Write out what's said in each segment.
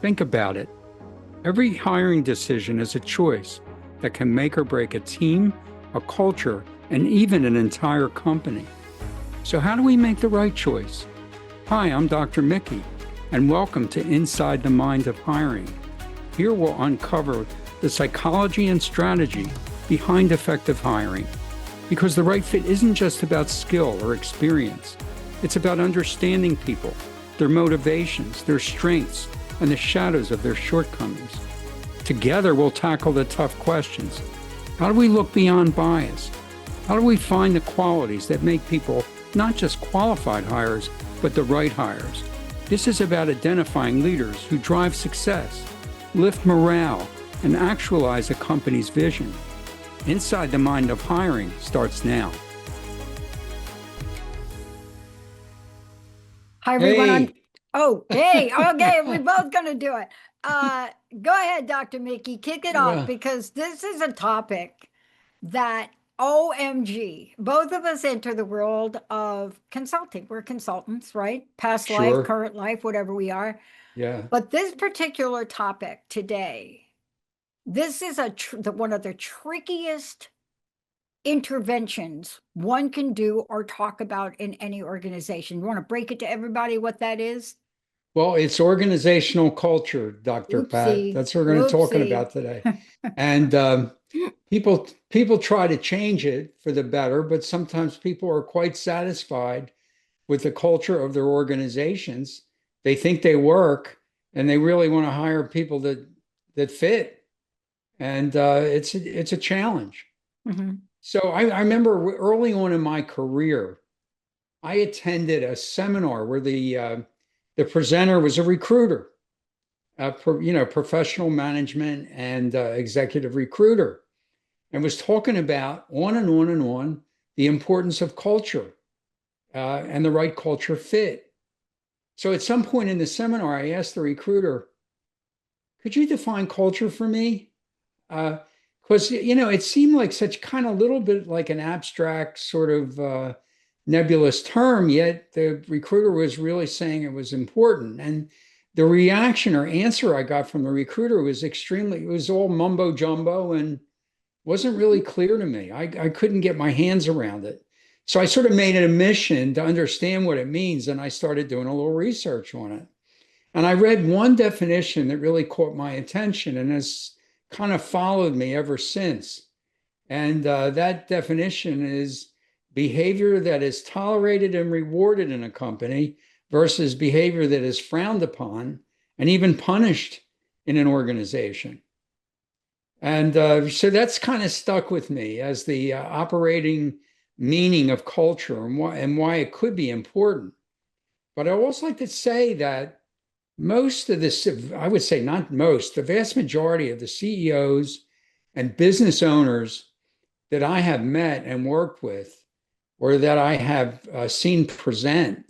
Think about it. Every hiring decision is a choice that can make or break a team, a culture, and even an entire company. So how do we make the right choice? Hi, I'm Dr. Mickey, and welcome to Inside the Mind of Hiring. Here we'll uncover the psychology and strategy behind effective hiring. Because the right fit isn't just about skill or experience. It's about understanding people, their motivations, their strengths, and the shadows of their shortcomings. Together, we'll tackle the tough questions. How do we look beyond bias? How do we find the qualities that make people not just qualified hires, but the right hires? This is about identifying leaders who drive success, lift morale, and actualize a company's vision. Inside the Mind of Hiring starts now. Hi, everyone. Hey. Okay, we're both going to do it. Go ahead, Dr. Mickey, kick it off, because this is a topic that, OMG, both of us enter the world of consulting. We're consultants, right? Past life, current life, whatever we are. Yeah. But this particular topic today, this is one of the trickiest interventions one can do or talk about in any organization. You want to break it to everybody what that is? Well, it's organizational culture, Dr. Pat. That's what we're going to be talking about today. And people try to change it for the better, but sometimes people are quite satisfied with the culture of their organizations. They think they work, and they really want to hire people that fit. And it's a challenge. Mm-hmm. So I remember early on in my career, I attended a seminar where the presenter was a recruiter, professional management and executive recruiter, and was talking about on and on and on the importance of culture and the right culture fit. So at some point in the seminar, I asked the recruiter, "Could you define culture for me?" Because, it seemed like such kind of little bit like an abstract sort of nebulous term, yet the recruiter was really saying it was important. And the reaction or answer I got from the recruiter was it was all mumbo jumbo and wasn't really clear to me. I couldn't get my hands around it. So I sort of made it a mission to understand what it means, and I started doing a little research on it. And I read one definition that really caught my attention, and has kind of followed me ever since. And that definition is behavior that is tolerated and rewarded in a company versus behavior that is frowned upon and even punished in an organization. And so that's kind of stuck with me as the operating meaning of culture and why it could be important. But I also like to say that most of this, I would say not most, the vast majority of the CEOs and business owners that I have met and worked with, or that I have seen present,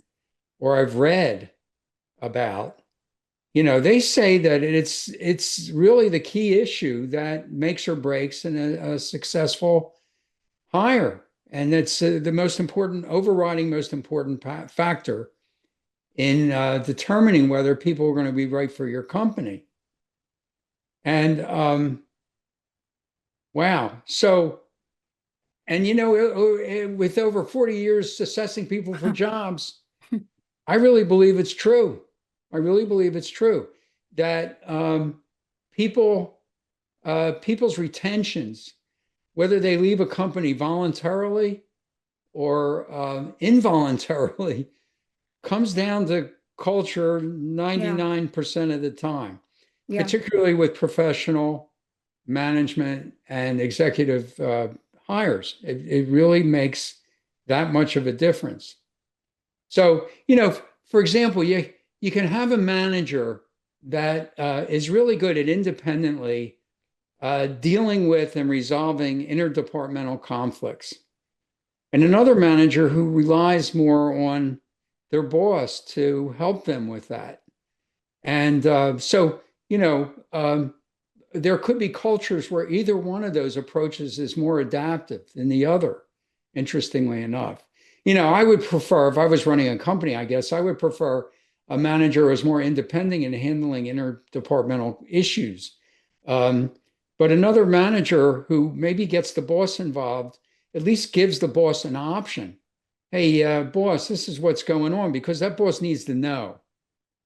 or I've read about, they say that it's really the key issue that makes or breaks in a successful hire. And it's the most important, overriding most important factor in determining whether people are going to be right for your company. And wow. So, and with over 40 years assessing people for jobs, I really believe it's true. I really believe it's true that people's retentions, whether they leave a company voluntarily or involuntarily, comes down to culture 99% of the time, particularly with professional management and executive hires. It really makes that much of a difference. So, for example, you can have a manager that is really good at independently dealing with and resolving interdepartmental conflicts, and another manager who relies more on their boss to help them with that. And there could be cultures where either one of those approaches is more adaptive than the other, interestingly enough. I would prefer, if I was running a company, I guess I would prefer a manager is more independent in handling interdepartmental issues. But another manager who maybe gets the boss involved at least gives the boss an option. Hey, boss, this is what's going on, because that boss needs to know.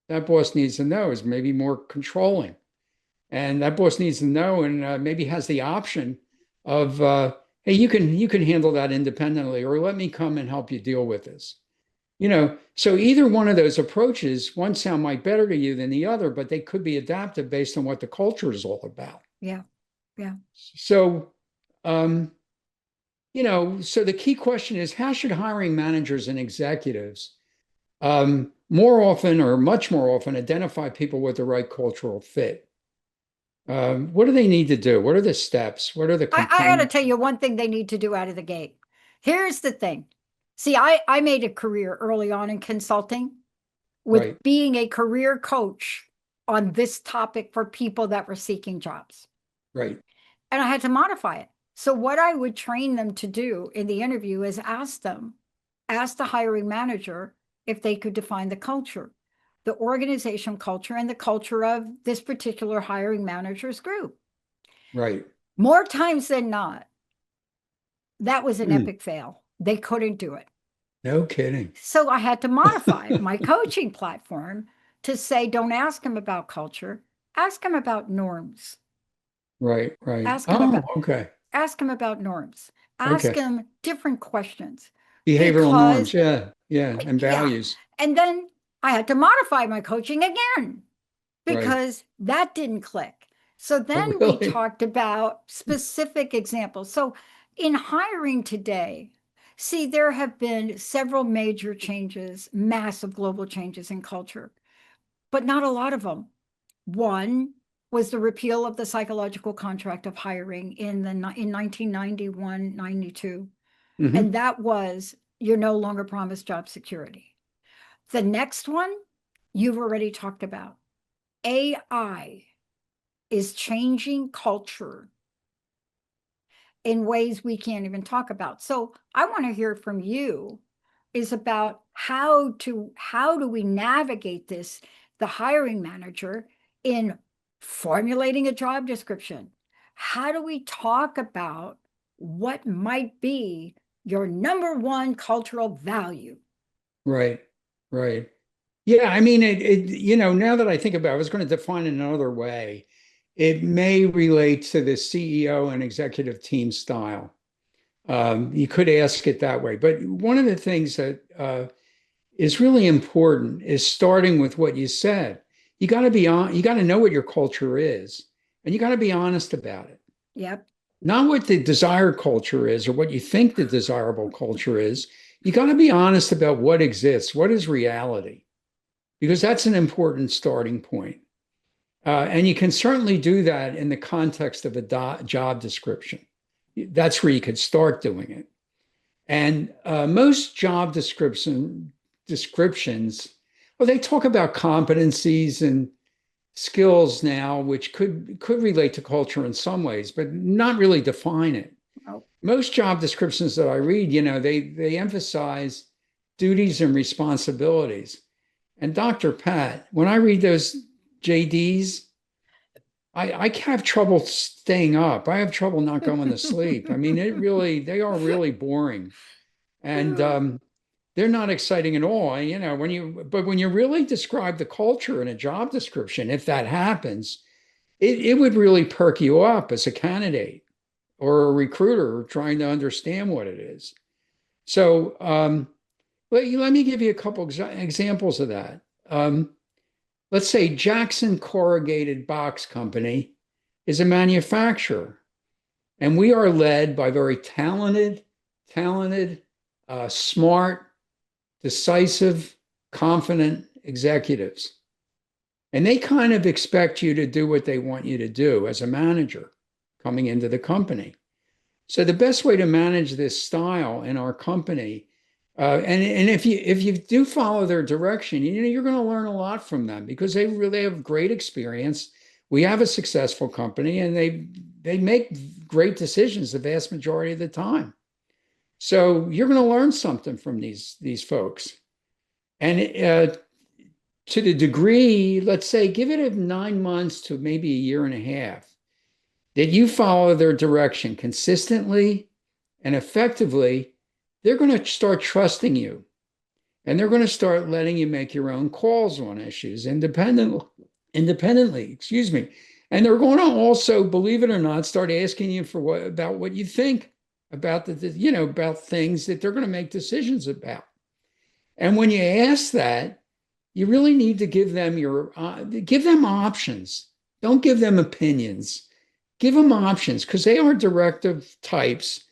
That boss needs to know is maybe more controlling. And that boss needs to know and maybe has the option of, hey, you can handle that independently, or let me come and help you deal with this. So either one of those approaches, one sound might better to you than the other, but they could be adapted based on what the culture is all about. Yeah. Yeah. So, so the key question is, how should hiring managers and executives more often, or much more often, identify people with the right cultural fit? What do they need to do? What are the steps? What are the I got to components? tell you one thing they need to do out of the gate. Here's the thing. See, I made a career early on in consulting with Right, being a career coach on this topic for people that were seeking jobs. right, And I had to modify it. So what I would train them to do in the interview is ask the hiring manager if they could define the culture, the organization culture, and the culture of this particular hiring manager's group. right. More times than not, that was an Hmm, epic fail. They couldn't do it. no kidding. So I had to modify my coaching platform to say, don't ask them about culture, ask them about norms. Right, right. Ask them Oh, about okay. ask them about norms. Ask Okay. them different questions Behavioral norms. because Yeah, yeah. And yeah. values. And then I had to modify my coaching again Right. because that didn't click. So Oh, then we really? talked about specific examples. So in hiring today, see, there have been several major changes, massive global changes in culture, but not a lot of them. One was the repeal of the psychological contract of hiring in 1991, 92. Hmm. And that was, you're no longer promised job security. The next one you've already talked about. AI is changing culture in ways we can't even talk about. So I want to hear from you is about how do we navigate this, the hiring manager, in formulating a job description? How do we talk about what might be your number one cultural value? Right, right. Yeah, I mean, now that I think about it, I was going to define it another way. It may relate to the CEO and executive team style. You could ask it that way. But one of the things that is really important is starting with what you said. You got to be on, you got to know what your culture is, and you got to be honest about it. Yep. Not what the desired culture is or what you think the desirable culture is. You got to be honest about what exists, what is reality, because that's an important starting point. And you can certainly do that in the context of a job description. That's where you could start doing it. And most job descriptions, well, they talk about competencies and skills now, which could relate to culture in some ways, but not really define it. Oh, Most job descriptions that I read, they emphasize duties and responsibilities. And Dr. Pat, when I read those JDs, I have trouble staying up. I have trouble not going to sleep. I mean, they are really boring. And they're not exciting at all. But when you really describe the culture in a job description, if that happens, it would really perk you up as a candidate or a recruiter trying to understand what it is. So let me give you a couple examples of that. Let's say Jackson Corrugated Box Company is a manufacturer, and we are led by very talented, smart, decisive, confident executives. And they kind of expect you to do what they want you to do as a manager coming into the company. So the best way to manage this style in our company, and if you do follow their direction, you're going to learn a lot from them because they really have great experience. We have a successful company, and they make great decisions the vast majority of the time. So you're going to learn something from these folks. And to the degree, let's say, give it 9 months to maybe a year and a half, that you follow their direction consistently and effectively, they're going to start trusting you. And they're going to start letting you make your own calls on issues independently, excuse me. And they're going to also, believe it or not, start asking you about what you think about about things that they're going to make decisions about. And when you ask that, you really need to give them give them options. Don't give them opinions. Give them options because they are directive types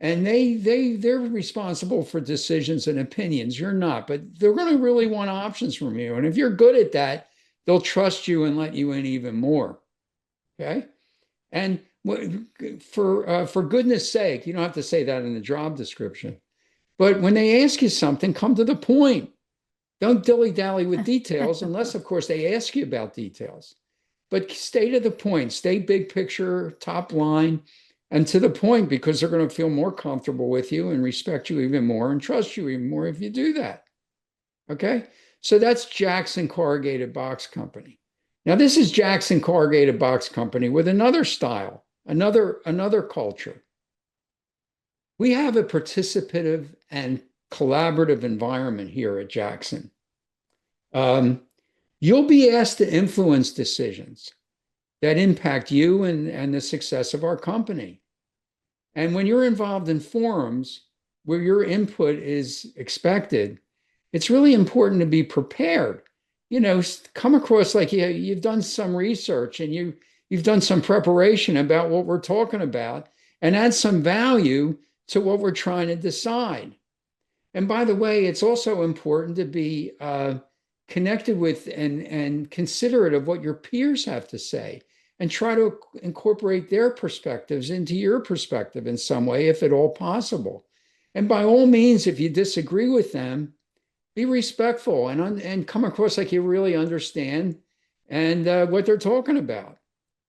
and they're responsible for decisions and opinions. You're not, but they're going to really want options from you. And if you're good at that, they'll trust you and let you in even more. Okay. And for goodness sake, you don't have to say that in the job description. But when they ask you something, come to the point. Don't dilly-dally with details unless, of course, they ask you about details. But stay to the point, stay big picture, top line, and to the point because they're going to feel more comfortable with you and respect you even more and trust you even more if you do that. Okay? So that's Jackson Corrugated Box Company. Now, this is Jackson Corrugated Box Company with another style, another culture. We have a participative and collaborative environment here at Jackson. You'll be asked to influence decisions that impact you and the success of our company. And when you're involved in forums where your input is expected, it's really important to be prepared. Come across like you've done some research and you've done some preparation about what we're talking about and add some value to what we're trying to decide. And by the way, it's also important to be connected with and considerate of what your peers have to say and try to incorporate their perspectives into your perspective in some way, if at all possible. And by all means, if you disagree with them, be respectful and come across like you really understand and what they're talking about.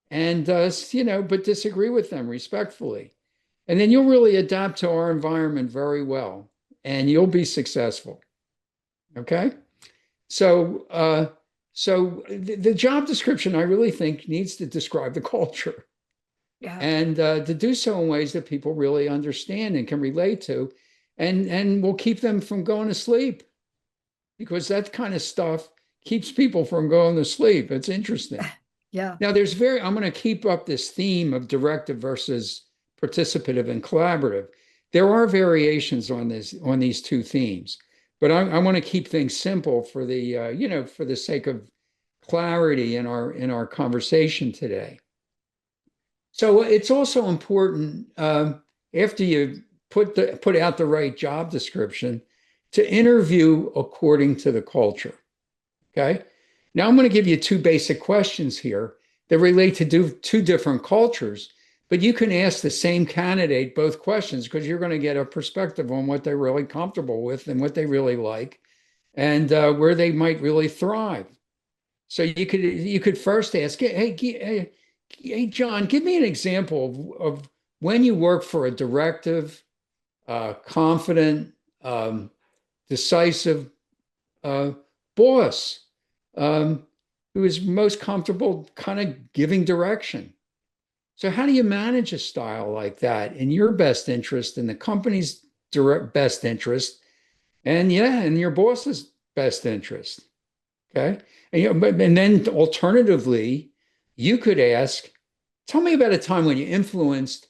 And, but disagree with them respectfully. And then you'll really adapt to our environment very well and you'll be successful. Okay? So the job description, I really think, needs to describe the culture. Yeah. And to do so in ways that people really understand and can relate to, and will keep them from going to sleep. Because that kind of stuff keeps people from going to sleep. It's interesting. Yeah. Now, I'm going to keep up this theme of directive versus participative and collaborative. There are variations on these two themes, but I want to keep things simple for the sake of clarity in our conversation today. So it's also important after you put out the right job description to interview according to the culture. Okay. Now I'm going to give you two basic questions here that relate to two different cultures, but you can ask the same candidate both questions because you're going to get a perspective on what they're really comfortable with and what they really like and where they might really thrive. So you could first ask, hey, John, give me an example of when you work for a directive, confident, decisive boss who is most comfortable kind of giving direction. So how do you manage a style like that in your best interest, in the company's best interest, and in your boss's best interest? Okay. And then alternatively, you could ask, tell me about a time when you influenced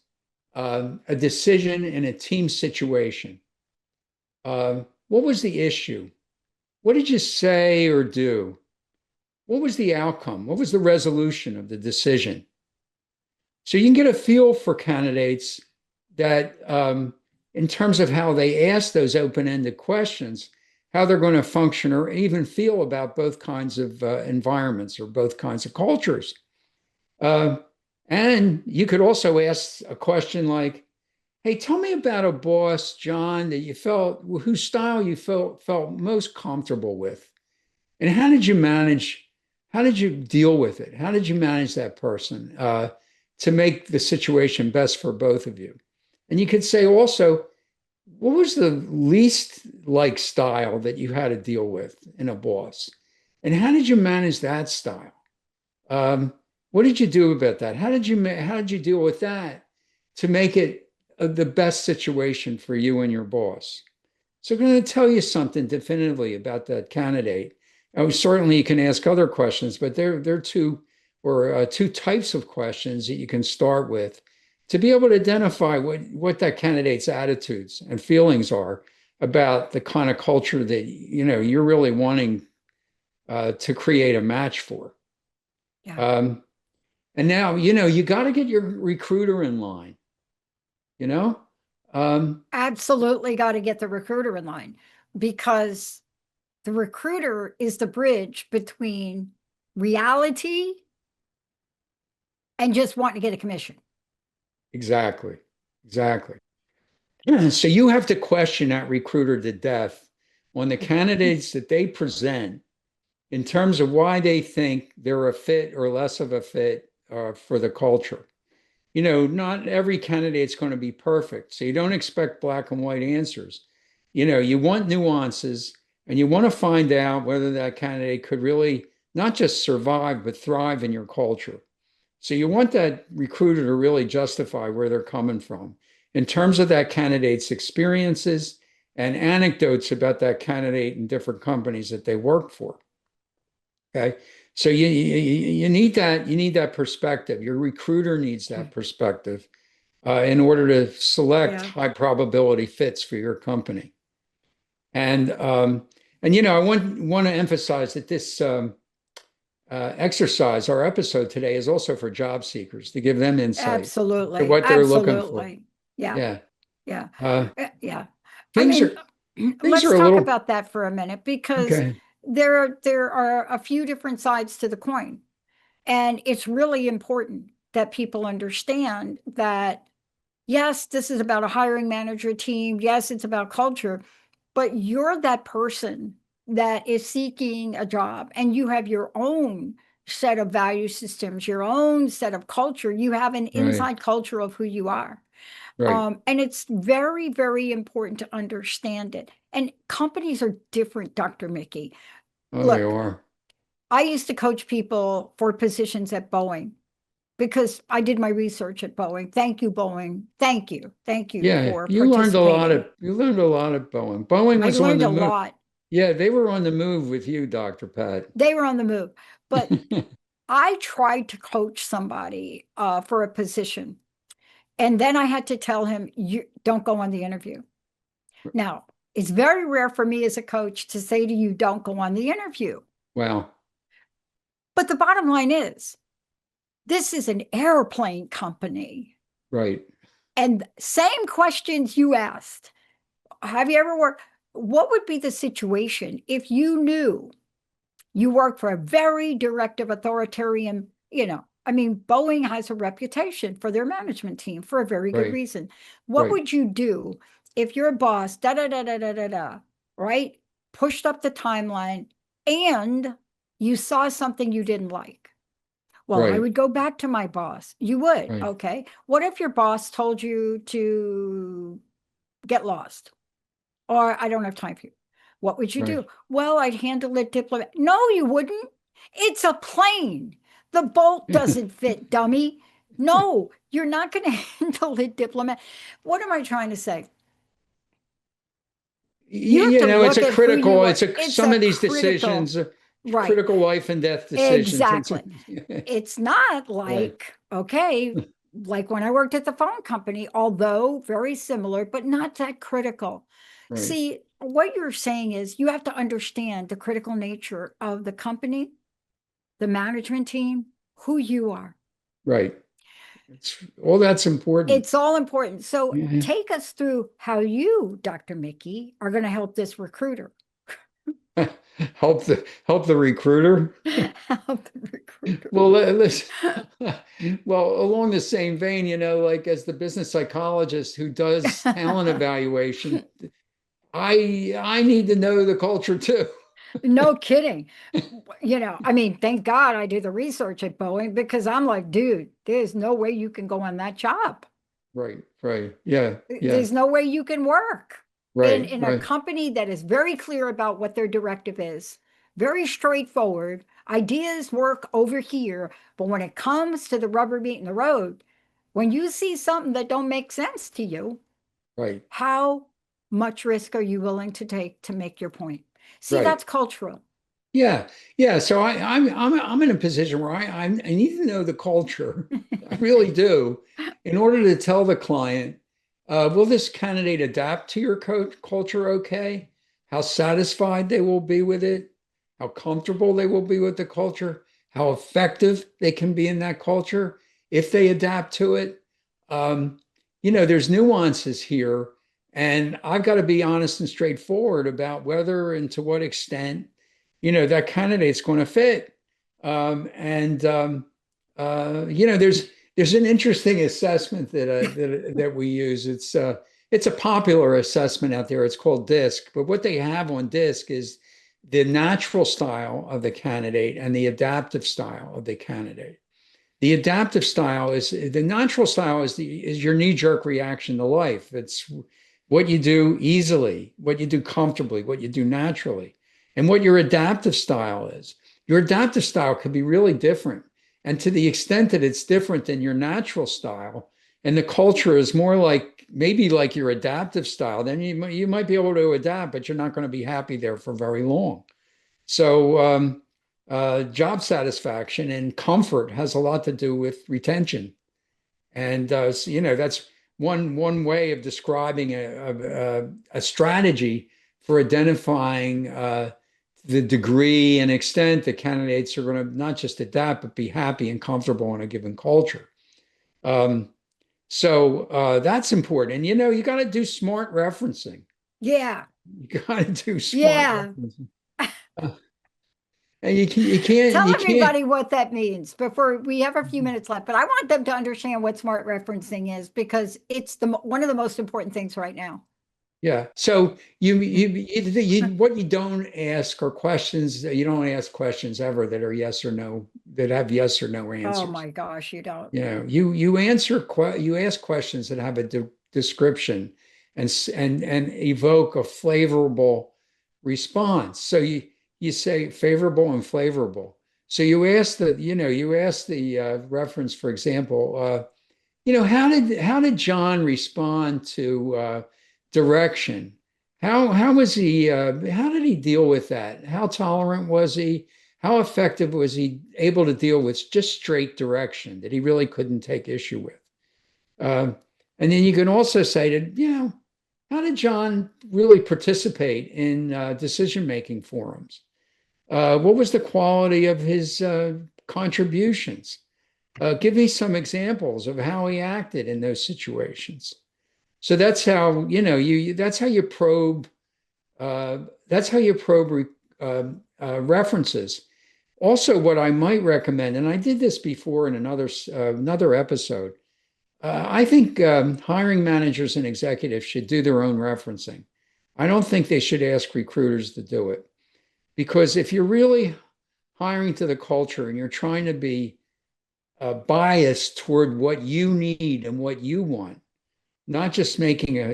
a decision in a team situation. What was the issue? What did you say or do? What was the outcome? What was the resolution of the decision? So you can get a feel for candidates that, in terms of how they ask those open-ended questions, how they're going to function or even feel about both kinds of environments or both kinds of cultures. And you could also ask a question like, hey, tell me about a boss, John, that whose style you felt most comfortable with. And how did you deal with it? How did you manage that person to make the situation best for both of you? And you could say also, what was the least like style that you had to deal with in a boss? And how did you manage that style? Um, what did you do about that? How did you deal with that to make it the best situation for you and your boss? So I'm going to tell you something definitively about that candidate. Certainly, you can ask other questions, but there are two types of questions that you can start with to be able to identify what that candidate's attitudes and feelings are about the kind of culture that you're really wanting to create a match for. Yeah. And now you got to get your recruiter in line. You know, Absolutely got to get the recruiter in line, because the recruiter is the bridge between reality and just wanting to get a commission. exactly, exactly. So you have to question that recruiter to death on the candidates that they present in terms of why they think they're a fit or less of a fit for the culture. Not every candidate's going to be perfect, so you don't expect black and white answers. You want nuances, and you want to find out whether that candidate could really not just survive, but thrive in your culture. So you want that recruiter to really justify where they're coming from in terms of that candidate's experiences and anecdotes about that candidate in different companies that they work for. Okay. So you need that perspective. Your recruiter needs that perspective in order to select Yeah. high probability fits for your company. And I want to emphasize that this exercise, our episode today, is also for job seekers to give them insight to Absolutely. what they're looking for. Absolutely. Yeah. Yeah. Yeah. Uh, Yeah. I things mean, are things let's are a talk little about that for a minute, because okay. there are a few different sides to the coin. And it's really important that people understand that, yes, this is about a hiring manager team. Yes, it's about culture, but you're that person that is seeking a job, and you have your own set of value systems, your own set of culture. You have an Right. inside culture of who you are. Right. And it's very, very important to understand it. And companies are different, Dr. Mickey. Oh, they Look, are. I used to coach people for positions at Boeing because I did my research at Boeing. Thank you, Boeing. Thank you. Thank you Yeah, for participating. you learned a lot of Boeing. Boeing I was on learned the a move. lot. Yeah, they were on the move with you, Dr. Pat. They were on the move. But I tried to coach somebody for a position. And then I had to tell him, you don't go on the interview. Now, it's very rare for me as a coach to say to you, don't go on the interview. Wow. But the bottom line is, this is an airplane company. Right. And same questions you asked. Have you ever worked? What would be the situation if you knew you work for a very directive authoritarian, I mean, Boeing has a reputation for their management team for a very good Right. reason. What Right. would you do if your boss, da da da da da da da, right, pushed up the timeline and you saw something you didn't like? Well, I Right. would go back to my boss. You would. Right. Okay. What if your boss told you to get lost, or I don't have time for you? What would you Right. do? Well, I'd handle it diplomat. No, you wouldn't. It's a plane. The bolt doesn't fit, dummy. No, you're not going to handle it diplomat. What am I trying to say? You have to It's look a at who you critical, are. It's some a of these critical, decisions, right? critical life and death decisions. Exactly. It's not Right. like, okay, like when I worked at the phone company, although very similar, but not that critical. Right. See, what you're saying is you have to understand the critical nature of the company, the management team, who you are. Right. All that's important. It's all important. So Yeah. take us through how you, Dr. Mickey, are going to help this recruiter. Help the recruiter. Help the recruiter. Well, listen. Well, along the same vein, like as the business psychologist who does talent evaluation, I need to know the culture too. No kidding. I mean, thank God I did the research at Boeing, because I'm like, dude, there's no way you can go on that job. Right, right. Yeah, yeah. There's no way you can work Right, in a right, company that is very clear about what their directive is, very straightforward. Ideas work over here, but when it comes to the rubber meeting the road, when you see something that don't make sense to you, Right. how much risk are you willing to take to make your point? See, Right. that's cultural. Yeah, yeah. So I'm in a position where I need to know the culture. I really do, in order to tell the client, will this candidate adapt to your culture okay? How satisfied they will be with it, how comfortable they will be with the culture, how effective they can be in that culture if they adapt to it. Um, there's nuances here, and I've got to be honest and straightforward about whether and to what extent that candidate's going to fit. And there's an interesting assessment that we use. It's a popular assessment out there. It's called DISC, but what they have on DISC is the natural style of the candidate and the adaptive style of the candidate. The adaptive style is the natural style is your knee-jerk reaction to life. It's what you do easily, what you do comfortably, what you do naturally, and what your adaptive style is. Your adaptive style could be really different. And to the extent that it's different than your natural style, and the culture is more like maybe like your adaptive style, then you might be able to adapt, but you're not going to be happy there for very long. So job satisfaction and comfort has a lot to do with retention. And that's one way of describing a strategy for identifying the degree and extent that candidates are going to not just adapt, but be happy and comfortable in a given culture. So that's important. And you got to do smart referencing. Yeah. You got to do smart Yeah. referencing. And you can't Tell everybody what that means before we have a few minutes left, but I want them to understand what smart referencing is because it's one of the most important things right now. Yeah. So what you don't ask are questions. You don't ask questions ever that are yes or no, that have yes or no answers. Oh my gosh, you don't. You ask questions that have a description and evoke a favorable response. So you say favorable and flavorable. So you ask the reference, for example, how did John respond to direction? How was he? How did he deal with that? How tolerant was he? How effective was he able to deal with just straight direction that he really couldn't take issue with? And then you can also say that, how did John really participate in decision-making forums? What was the quality of his contributions? Give me some examples of how he acted in those situations. So that's how you probe. That's how you probe references. Also, what I might recommend, and I did this before in another episode, I think hiring managers and executives should do their own referencing. I don't think they should ask recruiters to do it, because if you're really hiring to the culture and you're trying to be biased toward what you need and what you want, not just making a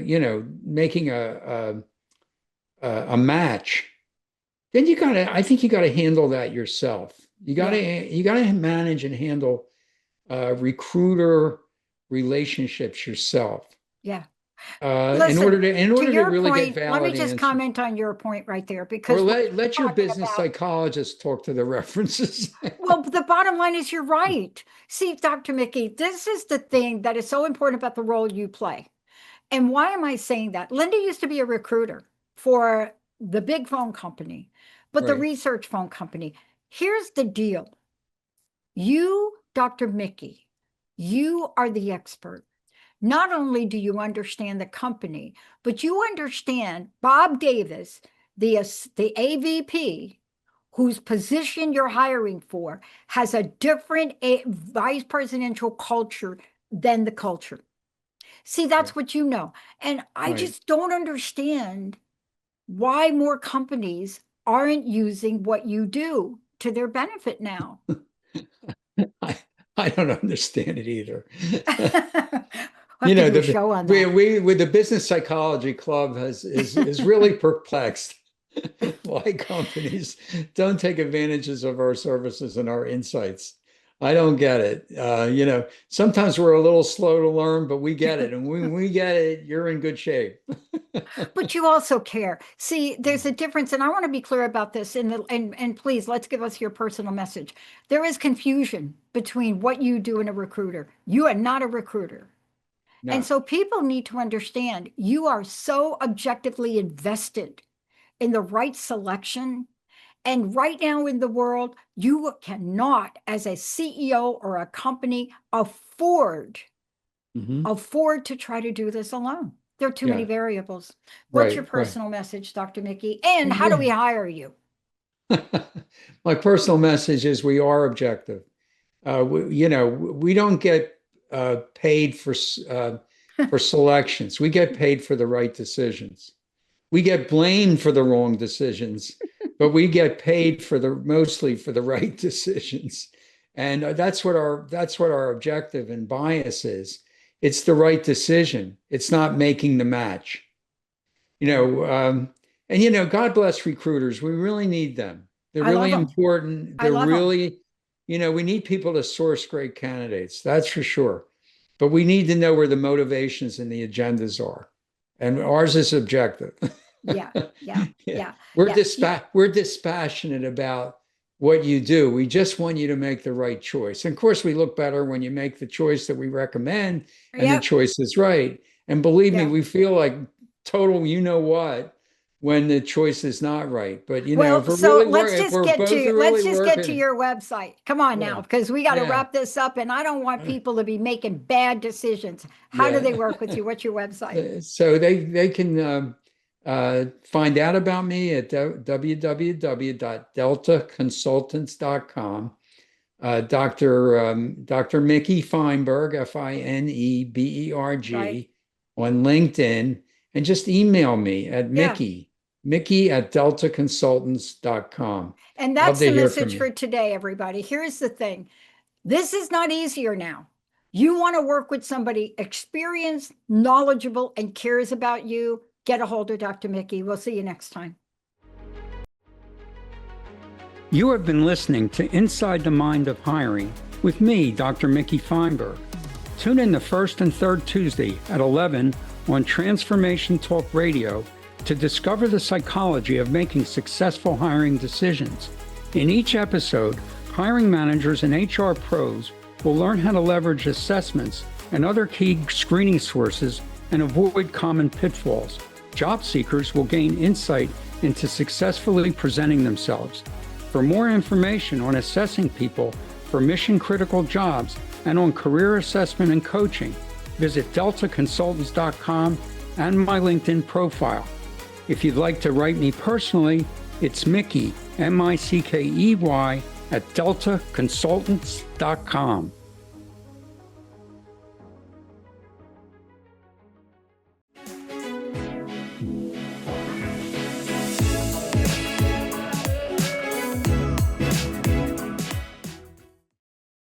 match, then I think you gotta handle that yourself. You gotta manage and handle recruiter relationships yourself. Yeah. In order to really point, get valid let me just answers. comment on your point right there, because Or let your business psychologist talk to the references. well, the bottom line is you're right. See, Dr. Mickey, this is the thing that is so important about the role you play. And why am I saying that? Linda used to be a recruiter for the big phone company, but the research phone company. Here's the deal. You, Dr. Mickey, you are the expert. Not only do you understand the company, but you understand Bob Davis, the AVP, whose position you're hiring for, has a different vice presidential culture than the culture. See, that's what you know. And I just don't understand why more companies aren't using what you do to their benefit now. I don't understand it either. The show on that. We with the Business Psychology Club is really perplexed. why companies don't take advantages of our services and our insights. I don't get it. Sometimes we're a little slow to learn, but we get it. And when we get it, you're in good shape. But you also care. See, there's a difference, and I want to be clear about this. And please, let's give us your personal message. There is confusion between what you do and a recruiter. You are not a recruiter. No. And so people need to understand you are so objectively invested in the right selection. And right now in the world, you cannot, as a CEO or a company, afford to try to do this alone. There are too many variables. What's your personal message, Dr. Mickey? And how do we hire you? My personal message is we are objective. We don't get paid for selections. We get paid for the right decisions. We get blamed for the wrong decisions, but we get paid mostly for the right decisions. And that's what our objective and bias is. It's the right decision. It's not making the match. God bless recruiters. We really need them. They're really important. They're really, we need people to source great candidates. That's for sure. But we need to know where the motivations and the agendas are. And ours is objective. Yeah. We're dispassionate about what you do. We just want you to make the right choice. And of course, we look better when you make the choice that we recommend and the choice is right. And believe me, we feel like total what when the choice is not right. But let's just get to your website. Come on now, because we got to wrap this up, and I don't want people to be making bad decisions. How do they work with you? What's your website? So they can find out about me at www.deltaconsultants.com. Dr. Mickey Fineberg, Fineberg, on LinkedIn, and just email me at Mickey at deltaconsultants.com. And that's the message for today, everybody. Here's the thing. This is not easier now. You want to work with somebody experienced, knowledgeable, and cares about you. Get a hold of Dr. Mickey. We'll see you next time. You have been listening to Inside the Mind of Hiring with me, Dr. Mickey Fineberg. Tune in the first and third Tuesday at 11 on Transformation Talk Radio to discover the psychology of making successful hiring decisions. In each episode, hiring managers and HR pros will learn how to leverage assessments and other key screening sources and avoid common pitfalls. Job seekers will gain insight into successfully presenting themselves. For more information on assessing people for mission-critical jobs and on career assessment and coaching, visit deltaconsultants.com and my LinkedIn profile. If you'd like to write me personally, it's Mickey, Mickey, at deltaconsultants.com.